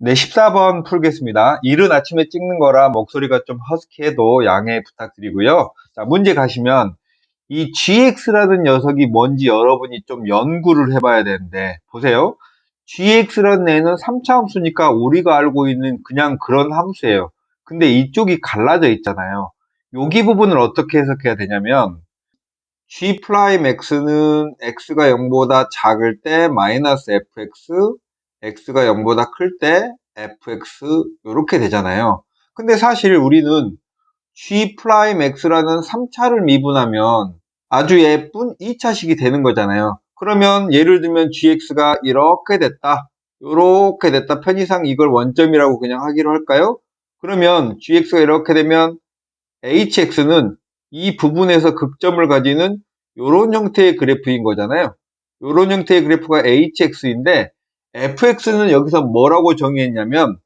네, 14번 풀겠습니다. 이른 아침에 찍는 거라 목소리가 좀 허스키해도 양해 부탁드리고요. 자, 문제 가시면 이 GX라는 녀석이 뭔지 여러분이 좀 연구를 해봐야 되는데, 보세요. GX라는 애는 3차 함수니까 우리가 알고 있는 그냥 그런 함수예요. 근데 이쪽이 갈라져 있잖아요. 여기 부분을 어떻게 해석해야 되냐면, G 프라임 X는 X가 0보다 작을 때 마이너스 fx, X가 0보다 클 때 fx 이렇게 되잖아요. 근데 사실 우리는 G 프라임 X라는 3차를 미분하면 아주 예쁜 2차식이 되는 거잖아요. 그러면 예를 들면 GX가 이렇게 됐다, 이렇게 됐다, 편의상 이걸 원점이라고 그냥 하기로 할까요? 그러면 GX가 이렇게 되면 hx는 이 부분에서 극점을 가지는 이런 형태의 그래프인 거잖아요. 이런 형태의 그래프가 hx인데 fx는 여기서 뭐라고 정의했냐면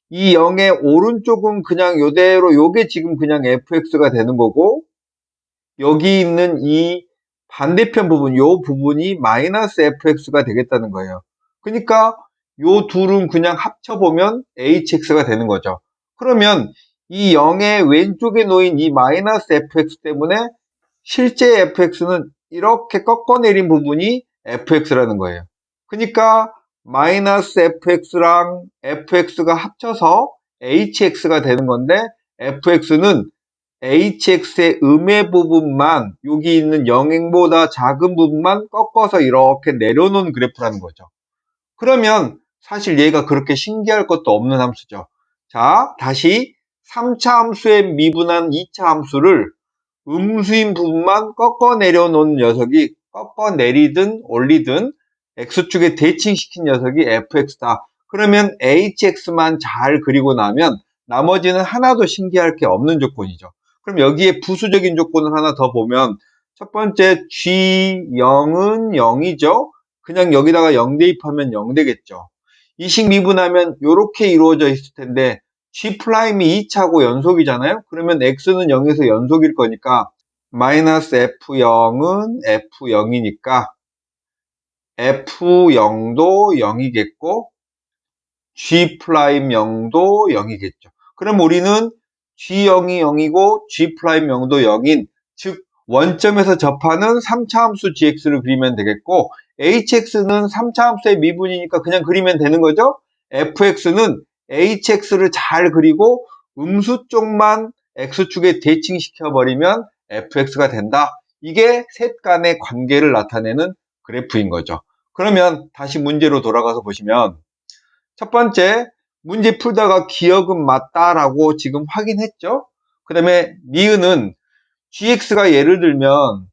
이 0의 오른쪽은 그냥 이대로 요게 지금 그냥 fx가 되는 거고, 여기 있는 이 반대편 부분, 요 부분이 마이너스 fx가 되겠다는 거예요. 그러니까 요 둘은 그냥 합쳐보면 hx가 되는 거죠. 그러면 이 0의 왼쪽에 놓인 이 마이너스 fx 때문에 실제 fx는 이렇게 꺾어내린 부분이 fx라는 거예요. 그러니까 마이너스 fx랑 fx가 합쳐서 hx가 되는 건데, fx는 hx의 음의 부분만, 여기 있는 0행보다 작은 부분만 꺾어서 이렇게 내려놓은 그래프라는 거죠. 그러면 사실 얘가 그렇게 신기할 것도 없는 함수죠. 자, 다시 3차 함수에 미분한 2차 함수를 음수인 부분만 꺾어 내려놓은 녀석이, 꺾어 내리든 올리든 x축에 대칭시킨 녀석이 fx다. 그러면 hx만 잘 그리고 나면 나머지는 하나도 신기할 게 없는 조건이죠. 그럼 여기에 부수적인 조건을 하나 더 보면, 첫 번째 g0은 0이죠. 그냥 여기다가 0 대입하면 0 되겠죠. 이식 미분하면 이렇게 이루어져 있을 텐데 G 프라임이 2차고 연속이잖아요. 그러면 X는 0에서 연속일 거니까 마이너스 F0은 F0이니까 F0도 0이겠고 G 프라임 0도 0이겠죠. 그럼 우리는 G0이 0이고 G 프라임 0도 0인, 즉 원점에서 접하는 3차 함수 GX를 그리면 되겠고, HX는 3차 함수의 미분이니까 그냥 그리면 되는 거죠. FX는 HX를 잘 그리고 음수 쪽만 X축에 대칭시켜 버리면 FX가 된다. 이게 셋 간의 관계를 나타내는 그래프인 거죠. 그러면 다시 문제로 돌아가서 보시면, 첫 번째, 문제 풀다가 기억은 맞다라고 지금 확인했죠? 그 다음에 니은은 gx가 예를 들면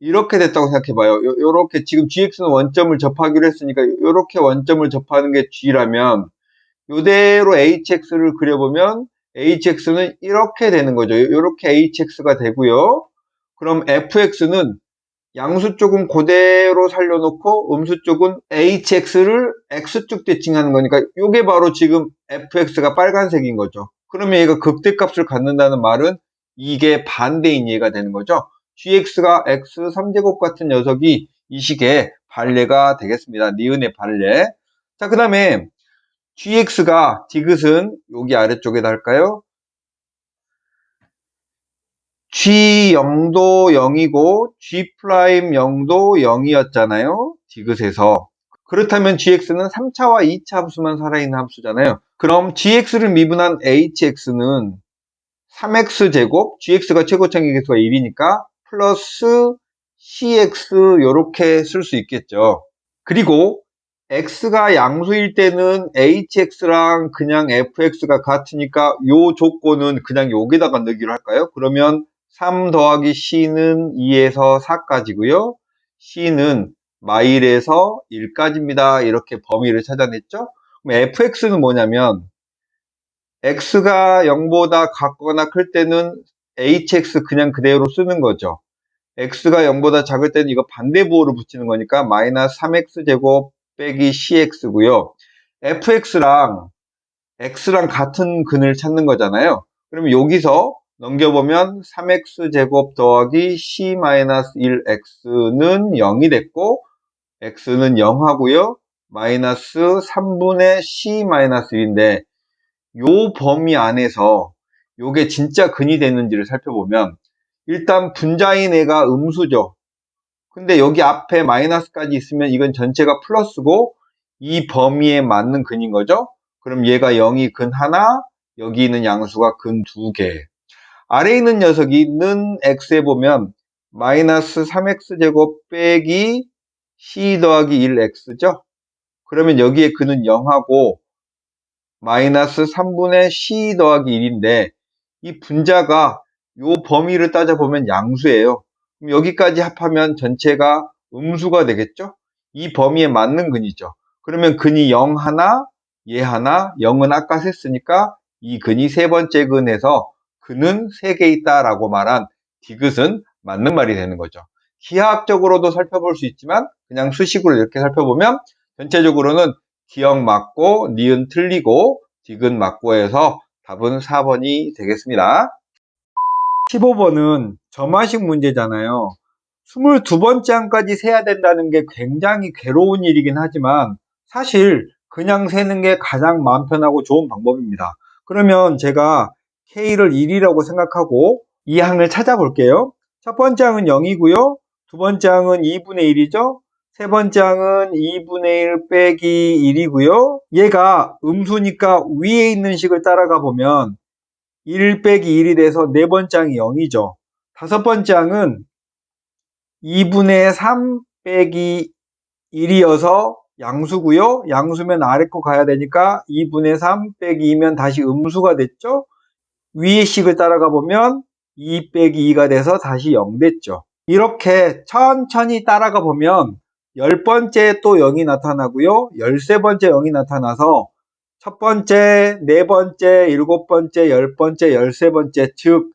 이렇게 됐다고 생각해봐요. 요렇게 지금 gx는 원점을 접하기로 했으니까 요렇게 원점을 접하는 게 g라면 요대로 hx를 그려보면 hx는 이렇게 되는 거죠. 요렇게 hx가 되고요. 그럼 fx는 양수 쪽은 그대로 살려놓고 음수 쪽은 hx를 x축 대칭하는 거니까 이게 바로 지금 fx가 빨간색인 거죠. 그러면 얘가 극대값을 갖는다는 말은 이게 반대인 예가 되는 거죠. gx가 x 3제곱 같은 녀석이 이 식의 반례가 되겠습니다. 니은의 반례. 자, 그 다음에 gx가 디귿은 여기 아래쪽에다 할까요? G0도 0이고 G 프라임 0도 0이었잖아요. 디귿에서. 그렇다면 GX는 3차와 2차 함수만 살아있는 함수잖아요. 그럼 GX를 미분한 HX는 3X제곱, GX가 최고차기 계수가 1이니까 플러스 CX 요렇게 쓸 수 있겠죠. 그리고 X가 양수일 때는 HX랑 그냥 FX가 같으니까 요 조건은 그냥 여기다가 넣기로 할까요? 그러면 3 더하기 C는 2에서 4까지고요. C는 마일에서 1까지입니다. 이렇게 범위를 찾아냈죠? 그럼 fx는 뭐냐면 x가 0보다 같거나 클 때는 hx 그냥 그대로 쓰는 거죠. x가 0보다 작을 때는 이거 반대부호를 붙이는 거니까 마이너스 3x제곱 빼기 cx고요. fx랑 x랑 같은 근을 찾는 거잖아요. 그러면 여기서 넘겨보면 3x제곱 더하기 c-1x는 0이 됐고 x는 0 하고요. 마이너스 3분의 C-1인데 요 범위 안에서 요게 진짜 근이 됐는지를 살펴보면 일단 분자인 애가 음수죠. 근데 여기 앞에 마이너스까지 있으면 이건 전체가 플러스고 이 범위에 맞는 근인 거죠. 그럼 얘가 0이 근 하나, 여기 있는 양수가 근 두 개. 아래에 있는 녀석이 는 x에 보면 마이너스 3x제곱 빼기 c 더하기 1x죠. 그러면 여기에 근은 0하고 마이너스 3분의 c 더하기 1인데 이 분자가 요 범위를 따져보면 양수예요. 그럼 여기까지 합하면 전체가 음수가 되겠죠? 이 범위에 맞는 근이죠. 그러면 근이 0 하나, 얘 하나, 0은 아까 셌으니까 이 근이 세 번째 근에서 근은 3개 있다라고 말한 디귿은 맞는 말이 되는 거죠. 기하학적으로도 살펴볼 수 있지만 그냥 수식으로 이렇게 살펴보면 전체적으로는 기억 맞고 니은 틀리고 디귿 맞고 해서 답은 4번이 되겠습니다. 15번은 점화식 문제잖아요. 22번째 항까지 세야 된다는 게 굉장히 괴로운 일이긴 하지만 사실 그냥 세는 게 가장 마음 편하고 좋은 방법입니다. 그러면 제가 K를 1이라고 생각하고 이 항을 찾아볼게요. 첫 번째 항은 0이고요. 두 번째 항은 2분의 1이죠. 세 번째 항은 2분의 1 빼기 1이고요. 얘가 음수니까 위에 있는 식을 따라가 보면 1 빼기 1이 돼서 네 번째 항이 0이죠. 다섯 번째 항은 2분의 3 빼기 1이어서 양수고요. 양수면 아래 거 가야 되니까 2분의 3 빼기 2면 다시 음수가 됐죠. 위의 식을 따라가 보면 2 빼기 2가 돼서 다시 0 됐죠. 이렇게 천천히 따라가 보면 10번째 또 0이 나타나고요. 13번째 0이 나타나서 첫 번째, 네 번째, 일곱 번째, 10번째, 13번째, 즉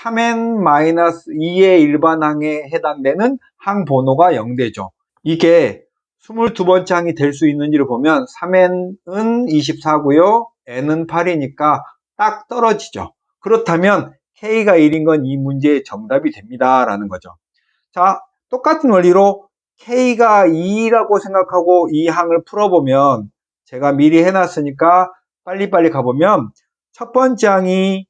3n-2의 일반항에 해당되는 항 번호가 0되죠. 이게 22번째 항이 될 수 있는지를 보면 3n은 24고요. n은 8이니까 딱 떨어지죠. 그렇다면 K가 1인 건 이 문제의 정답이 됩니다. 라는 거죠. 자, 똑같은 원리로 K가 2라고 생각하고 이 항을 풀어보면 제가 미리 해놨으니까 빨리빨리 가보면 첫 번째 항이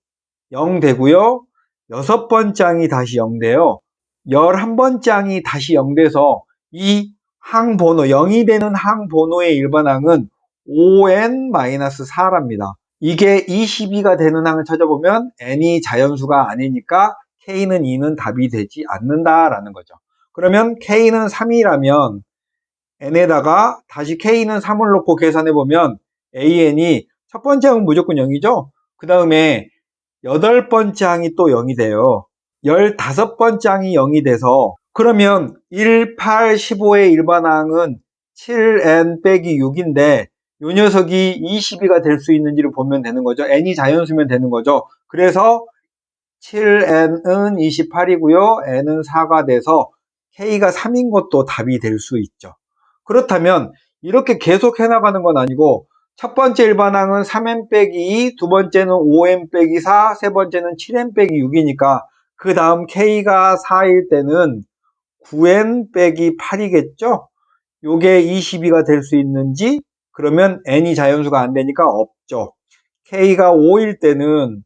0 되고요. 여섯 번째 항이 다시 0 돼요. 11번째 항이 다시 0 돼서 이 항 번호, 0이 되는 항 번호의 일반항은 5n-4랍니다. 이게 22가 되는 항을 찾아보면 n이 자연수가 아니니까 K는 2는 답이 되지 않는다라는 거죠. 그러면 K는 3이라면 n에다가 다시 K는 3을 놓고 계산해보면 AN이 첫 번째 항은 무조건 0이죠. 그 다음에 8번째 항이 또 0이 돼요. 15번째 항이 0이 돼서 그러면 1, 8, 15의 일반항은 7n 빼기 6인데 이 녀석이 22가 될 수 있는지를 보면 되는 거죠. n이 자연수면 되는 거죠. 그래서 7n은 28이고요. n은 4가 돼서 K가 3인 것도 답이 될 수 있죠. 그렇다면 이렇게 계속 해나가는 건 아니고 첫 번째 일반항은 3n 빼기 2, 두 번째는 5n 빼기 4, 세 번째는 7n 빼기 6이니까 그 다음 K가 4일 때는 9n 빼기 8이겠죠? 요게 22가 될 수 있는지 그러면 n이 자연수가 안 되니까 없죠. K가 5일 때는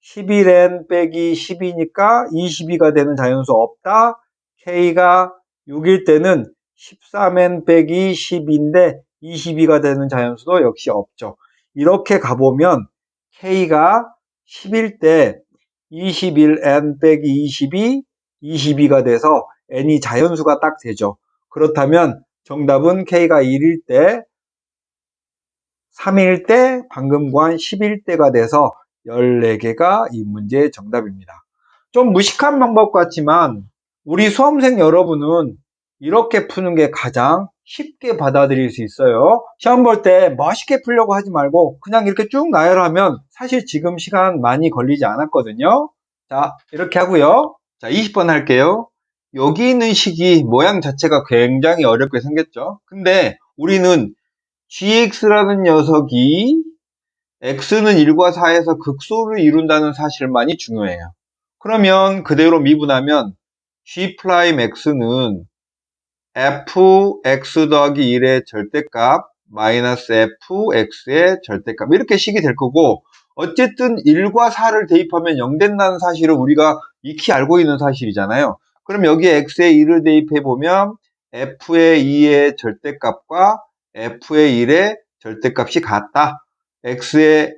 11n 빼기 10이니까 22가 되는 자연수 없다. K가 6일 때는 13n 빼기 10인데 22가 되는 자연수도 역시 없죠. 이렇게 가보면 K가 10일 때 21n 빼기 22, 22가 돼서 n이 자연수가 딱 되죠. 그렇다면 정답은 K가 1일 때, 3일 때, 방금 구한 10일 때가 돼서 14개가 이 문제의 정답입니다. 좀 무식한 방법 같지만 우리 수험생 여러분은 이렇게 푸는 게 가장 쉽게 받아들일 수 있어요. 시험 볼 때 멋있게 풀려고 하지 말고 그냥 이렇게 쭉 나열하면 사실 지금 시간 많이 걸리지 않았거든요. 자, 이렇게 하고요. 자, 20번 할게요. 여기 있는 식이 모양 자체가 굉장히 어렵게 생겼죠. 근데 우리는 gx라는 녀석이 x는 1과 4에서 극소를 이룬다는 사실만이 중요해요. 그러면 그대로 미분하면 g'x는 fx 더하기 1의 절대값 마이너스 fx의 절대값 이렇게 식이 될 거고 어쨌든 1과 4를 대입하면 0 된다는 사실을 우리가 익히 알고 있는 사실이잖아요. 그럼 여기에 x의 2를 대입해 보면 f의 2의 절대값과 f의 1의 절대값이 같다. x의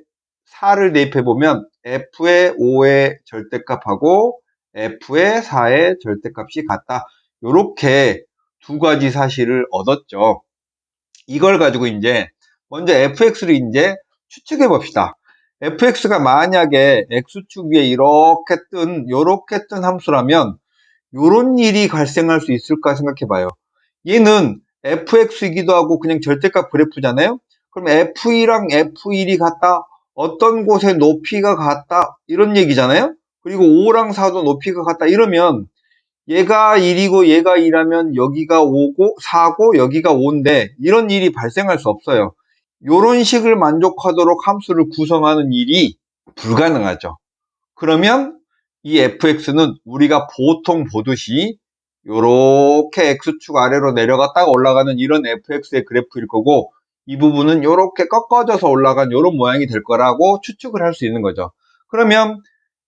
4를 대입해 보면 f의 5의 절대값하고 f의 4의 절대값이 같다. 요렇게 두 가지 사실을 얻었죠. 이걸 가지고 이제 먼저 fx를 이제 추측해 봅시다. fx가 만약에 x축 위에 요렇게 뜬 함수라면 요런 일이 발생할 수 있을까 생각해 봐요. 얘는 fx이기도 하고 그냥 절대값 그래프잖아요. 그럼 f2랑 f1이 같다. 어떤 곳의 높이가 같다. 이런 얘기잖아요. 그리고 5랑 4도 높이가 같다. 이러면 얘가 1이고 얘가 2라면 여기가 5고 4고 여기가 5인데 이런 일이 발생할 수 없어요. 이런 식을 만족하도록 함수를 구성하는 일이 불가능하죠. 그러면 이 fx는 우리가 보통 보듯이 이렇게 x축 아래로 내려갔다가 올라가는 이런 fx의 그래프일 거고 이 부분은 이렇게 꺾어져서 올라간 이런 모양이 될 거라고 추측을 할 수 있는 거죠. 그러면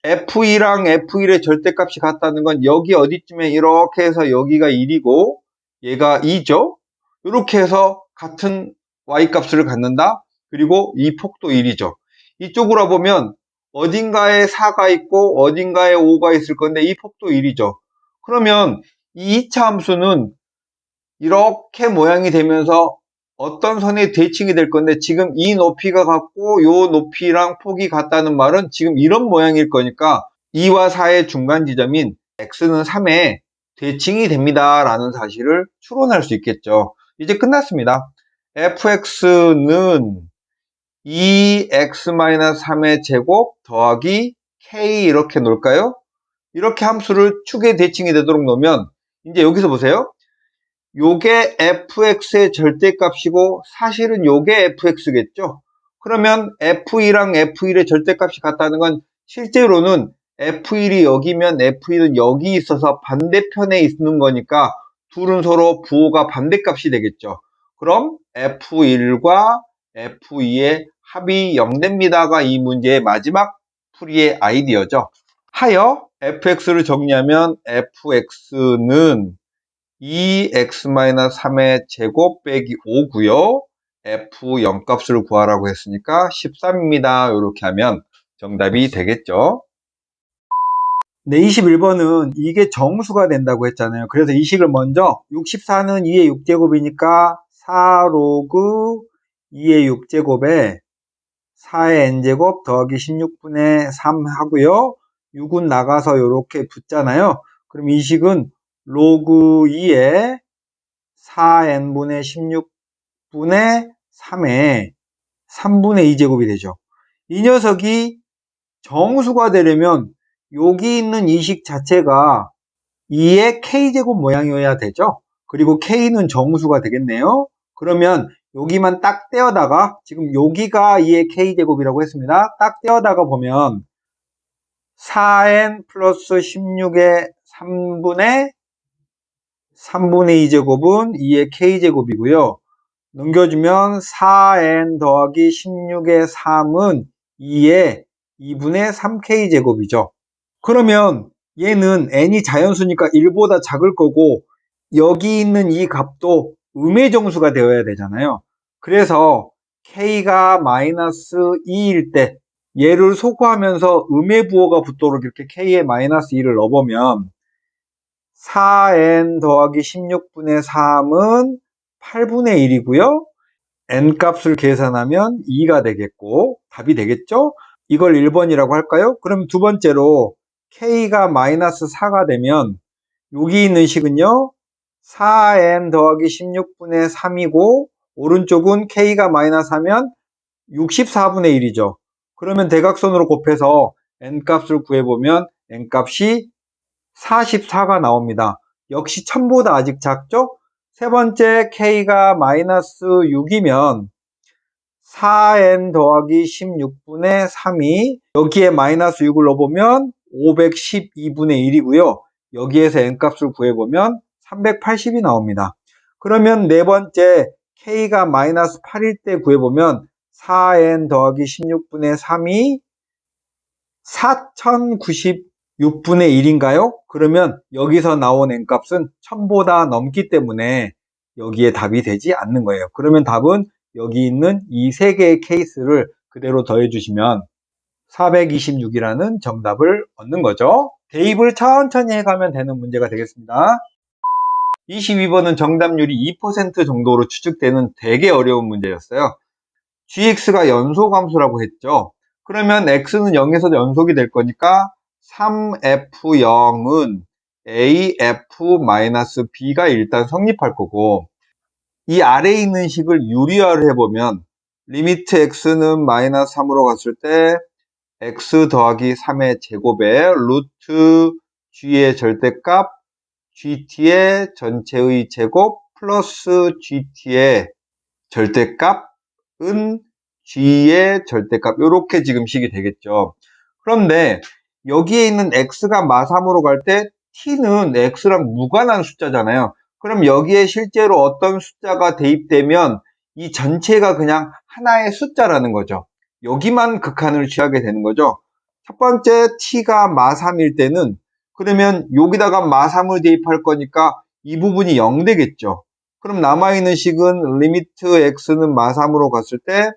f2랑 f1의 절대값이 같다는 건 여기 어디쯤에 이렇게 해서 여기가 1이고 얘가 2죠. 이렇게 해서 같은 y값을 갖는다. 그리고 이 폭도 1이죠. 이쪽으로 보면 어딘가에 4가 있고 어딘가에 5가 있을 건데 이 폭도 1이죠. 그러면 이 2차 함수는 이렇게 모양이 되면서 어떤 선의 대칭이 될 건데 지금 이 높이가 같고 요 높이랑 폭이 같다는 말은 지금 이런 모양일 거니까 2와 4의 중간 지점인 x는 3에 대칭이 됩니다 라는 사실을 추론할 수 있겠죠. 이제 끝났습니다. fx는 2x-3의 제곱 더하기 k 이렇게 놓을까요? 이렇게 함수를 축의 대칭이 되도록 놓으면 이제 여기서 보세요. 요게 fx의 절대값이고 사실은 요게 fx겠죠. 그러면 f2랑 f1의 절대값이 같다는 건 실제로는 f1이 여기면 f1은 여기 있어서 반대편에 있는 거니까 둘은 서로 부호가 반대값이 되겠죠. 그럼 f1과 f2의 합이 0 됩니다가 이 문제의 마지막 풀이의 아이디어죠. 하여 fx를 정리하면 fx는 2x-3의 제곱 빼기 5고요. f0 값을 구하라고 했으니까 13입니다. 이렇게 하면 정답이 되겠죠. 네, 21번은 이게 정수가 된다고 했잖아요. 그래서 이 식을 먼저 64는 2의 6제곱이니까 4 로그 2의 6제곱에 4의 n제곱 더하기 16분의 3 하고요. 6은 나가서 이렇게 붙잖아요. 그럼 이 식은 로그 2의 4n분의 16분의 3의 3분의 2제곱이 되죠. 이 녀석이 정수가 되려면 여기 있는 이 식 자체가 2의 k제곱 모양이어야 되죠. 그리고 k는 정수가 되겠네요. 그러면 여기만 딱 떼어다가 지금 여기가 2의 k제곱이라고 했습니다. 딱 떼어다가 보면 4n 플러스 16의 3분의 2제곱은 2의 k제곱이고요. 넘겨주면 4n 더하기 16의 3은 2의 2분의 3k제곱이죠. 그러면 얘는 n이 자연수니까 1보다 작을 거고 여기 있는 이 값도 음의 정수가 되어야 되잖아요. 그래서 k가 마이너스 2일 때 얘를 소거하면서 음의 부호가 붙도록 이렇게 k에 마이너스 2를 넣어보면 4n 더하기 16분의 3은 8분의 1이고요. n값을 계산하면 2가 되겠고 답이 되겠죠? 이걸 1번이라고 할까요? 그럼 두 번째로 k가 마이너스 4가 되면 여기 있는 식은요 4n 더하기 16분의 3이고 오른쪽은 k가 마이너스 하면 64분의 1이죠. 그러면 대각선으로 곱해서 n값을 구해보면 n값이 44가 나옵니다. 역시 1000보다 아직 작죠? 세 번째 k가 마이너스 6이면 4n 더하기 16분의 3이 여기에 마이너스 6을 넣어보면 512분의 1이고요. 여기에서 n값을 구해보면 380이 나옵니다. 그러면 네 번째 k가 마이너스 8일 때 구해보면 4n 더하기 16분의 3이 4096분의 1인가요? 그러면 여기서 나온 n값은 1000보다 넘기 때문에 여기에 답이 되지 않는 거예요. 그러면 답은 여기 있는 이 세 개의 케이스를 그대로 더해주시면 426이라는 정답을 얻는 거죠. 대입을 천천히 해가면 되는 문제가 되겠습니다. 22번은 정답률이 2% 정도로 추측되는 되게 어려운 문제였어요. gx가 연소함수라고 했죠. 그러면 x는 0에서 연속이 될 거니까 3f0은 af-b가 일단 성립할 거고, 이 아래에 있는 식을 유리화를 해보면 리미트 x는 마이너스 3으로 갔을 때 x 더하기 3의 제곱에 루트 g의 절대값 gt의 전체의 제곱 플러스 gt의 절대값은 g의 절대값, 이렇게 지금 식이 되겠죠. 그런데 여기에 있는 x가 마3으로 갈 때 t는 x랑 무관한 숫자잖아요. 그럼 여기에 실제로 어떤 숫자가 대입되면 이 전체가 그냥 하나의 숫자라는 거죠. 여기만 극한을 취하게 되는 거죠. 첫 번째 t가 마3일 때는 그러면 여기다가 마3을 대입할 거니까 이 부분이 0 되겠죠. 그럼 남아있는 식은 리미트 x는 마3으로 갔을 때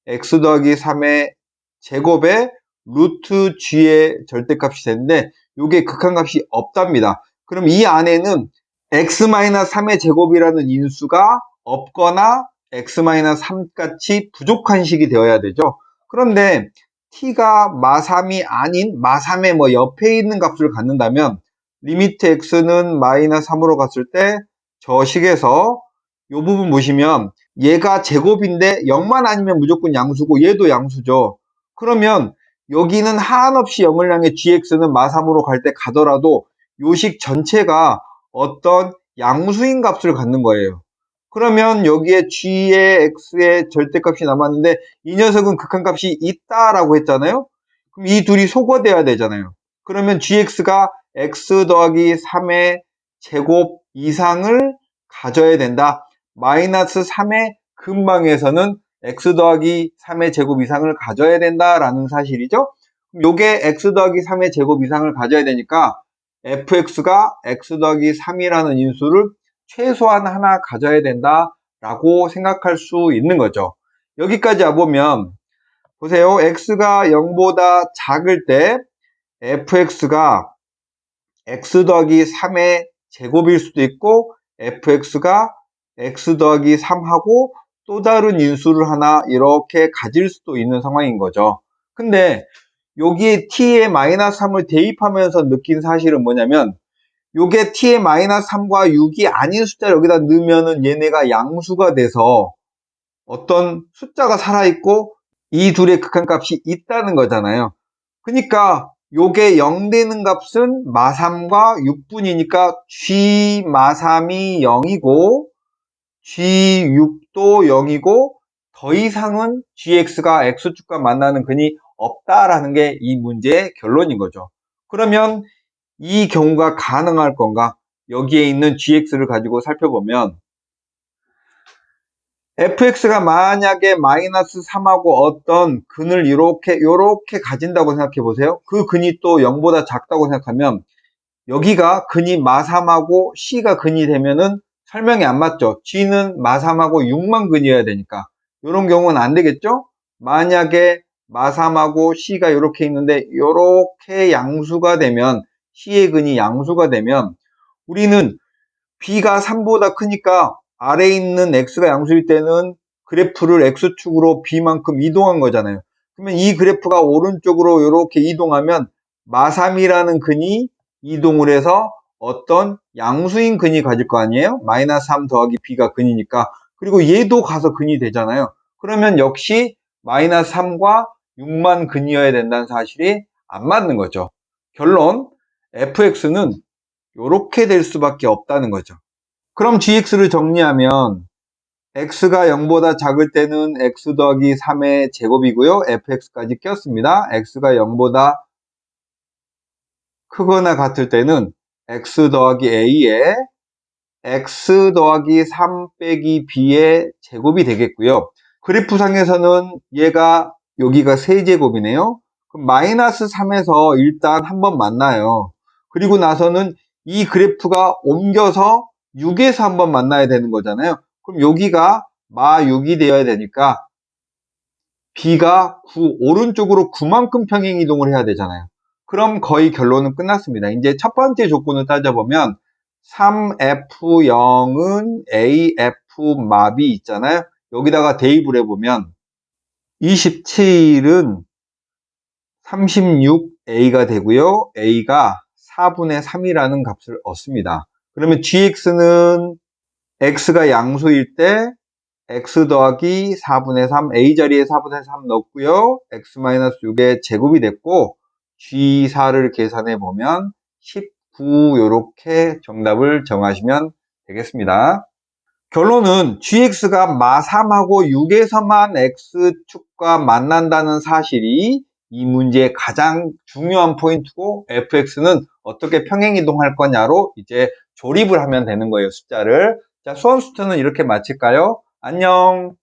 x 더하기 3의 제곱에 루트 g의 절대값이 되는데 이게 극한값이 없답니다. 그럼 이 안에는 x-3의 제곱이라는 인수가 없거나 x-3 같이 부족한 식이 되어야 되죠. 그런데 t가 마3이 아닌 마3의 뭐 옆에 있는 값을 갖는다면 리미트 x는 마이너스 3으로 갔을 때 저 식에서 이 부분 보시면 얘가 제곱인데 0만 아니면 무조건 양수고 얘도 양수죠. 그러면 여기는 한없이 0을 향해 gx는 마3으로 갈 때 가더라도 요 식 전체가 어떤 양수인 값을 갖는 거예요. 그러면 여기에 g의 x의 절대값이 남았는데 이 녀석은 극한값이 있다라고 했잖아요. 그럼 이 둘이 소거돼야 되잖아요. 그러면 gx가 x 더하기 3의 제곱 이상을 가져야 된다. 마이너스 3의 근방에서는 x 더하기 3의 제곱 이상을 가져야 된다라는 사실이죠. 요게 x 더하기 3의 제곱 이상을 가져야 되니까 fx가 x 더하기 3이라는 인수를 최소한 하나 가져야 된다라고 생각할 수 있는 거죠. 여기까지 와보면 보세요. x가 0보다 작을 때 fx가 x 더하기 3의 제곱일 수도 있고 fx가 x 더하기 3하고 또 다른 인수를 하나 이렇게 가질 수도 있는 상황인 거죠. 근데 여기에 t에 마이너스 3을 대입하면서 느낀 사실은 뭐냐면 요게 t의 마이너스 3과 6이 아닌 숫자를 여기다 넣으면은 얘네가 양수가 돼서 어떤 숫자가 살아있고 이 둘의 극한값이 있다는 거잖아요. 그러니까 요게 0 되는 값은 마3과 6분이니까 g 마3이 0이고 g6도 0이고 더 이상은 gx가 x축과 만나는 근이 없다라는 게 이 문제의 결론인 거죠. 그러면 이 경우가 가능할 건가? 여기에 있는 gx를 가지고 살펴보면 fx가 만약에 마이너스 3하고 어떤 근을 이렇게 가진다고 생각해 보세요. 그 근이 또 0보다 작다고 생각하면 여기가 근이 마3하고 c가 근이 되면은 설명이 안 맞죠. g는 마3하고 6만 근이어야 되니까 이런 경우는 안 되겠죠. 만약에 마3하고 c가 이렇게 있는데 이렇게 양수가 되면 c의 근이 양수가 되면 우리는 b가 3보다 크니까 아래에 있는 x가 양수일 때는 그래프를 x축으로 b만큼 이동한 거잖아요. 그러면 이 그래프가 오른쪽으로 이렇게 이동하면 마3이라는 근이 이동을 해서 어떤 양수인 근이 가질 거 아니에요? 마이너스 3 더하기 b가 근이니까. 그리고 얘도 가서 근이 되잖아요. 그러면 역시 마이너스 3과 6만 근이어야 된다는 사실이 안 맞는 거죠. 결론, fx는 이렇게 될 수밖에 없다는 거죠. 그럼 gx를 정리하면 x가 0보다 작을 때는 x 더하기 3의 제곱이고요. fx까지 꼈습니다. x가 0보다 크거나 같을 때는 x 더하기 a의 x 더하기 3 빼기 b의 제곱이 되겠고요. 그래프상에서는 얘가 여기가 세제곱이네요. 그럼 마이너스 3에서 일단 한번 만나요. 그리고 나서는 이 그래프가 옮겨서 6에서 한번 만나야 되는 거잖아요. 그럼 여기가 마 6이 되어야 되니까 b가 9, 오른쪽으로 9만큼 평행 이동을 해야 되잖아요. 그럼 거의 결론은 끝났습니다. 이제 첫 번째 조건을 따져보면 3F0은 AF 마비 있잖아요. 여기다가 대입을 해보면 27은 36A가 되고요. A가 4분의 3이라는 값을 얻습니다. 그러면 GX는 X가 양수일 때 x 더하기 4분의 3, a 자리에 4분의 3 넣었고요. x-6의 제곱이 됐고 G4를 계산해 보면 19 이렇게 정답을 정하시면 되겠습니다. 결론은 GX가 마3하고 6에서만 X축과 만난다는 사실이 이 문제의 가장 중요한 포인트고 fx는 어떻게 평행이동할 거냐로 이제 조립을 하면 되는 거예요, 숫자를. 자, 수원 수트는 이렇게 마칠까요? 안녕.